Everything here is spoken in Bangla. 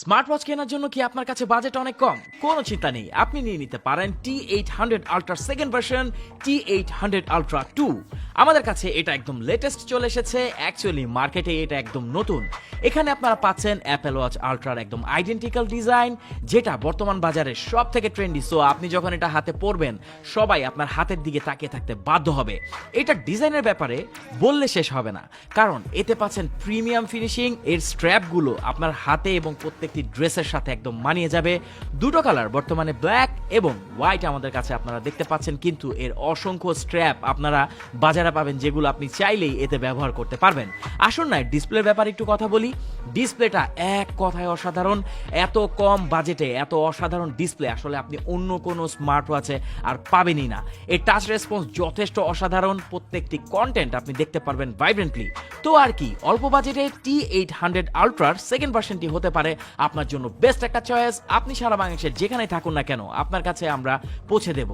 স্মার্ট ওয়াচ কেনার জন্য কি আপনার কাছে বাজেট অনেক কম? কোনো চিন্তা নেই, আপনি নিয়ে নিতে পারেন T800 ultra second version, T800 ultra 2। আমাদের কাছে এটা একদম লেটেস্ট চলে এসেছে। অ্যাকচুয়ালি মার্কেটে এটা একদম নতুন। এখানে আপনারা পাচ্ছেন অ্যাপেল ওয়াচ আলট্রার একদম আইডেন্টিক্যাল ডিজাইন, যেটা বর্তমান বাজারে সব থেকে ট্রেন্ডি। সো আপনি যখন এটা হাতে পরবেন, সবাই আপনার হাতের দিকে তাকিয়ে থাকতে বাধ্য হবে। এটা ডিজাইনের ব্যাপারে বললে শেষ হবে না, কারণ এতে পাচ্ছেন প্রিমিয়াম ফিনিশিং। এর স্ট্র্যাপগুলো আপনার হাতে এবং প্রত্যেকটি ড্রেসের সাথে একদম মানিয়ে যাবে। দুটো কালার বর্তমানে ব্ল্যাক এবং হোয়াইট আমাদের কাছে আপনারা দেখতে পাচ্ছেন, কিন্তু এর অসংখ্য স্ট্র্যাপ আপনারা বাজারে পাবেন, যেগুলো আপনি চাইলেই এতে ব্যবহার করতে পারবেন। আসুন না ডিসপ্লের ব্যাপারে একটু কথা বলি। ডিসপ্লেটা এক কথায় অসাধারণ। এত কম বাজেটে এত অসাধারণ ডিসপ্লে আসলে আপনি অন্য কোনো স্মার্ট ওয়াচে আর পাবেনই না। এর টাচ রেসপন্স যথেষ্ট অসাধারণ। প্রত্যেকটি কন্টেন্ট আপনি দেখতে পারবেন ভাইব্রেন্টলি। তো আর কি, অল্প বাজেটে T800 আলট্রার সেকেন্ড ভার্সনটি হতে পারে আপনার জন্য বেস্ট একটা চয়েস। আপনি সারা বাংলাদেশের যেখানে থাকুন না কেন, আপনার কাছে আমরা পৌঁছে দেব।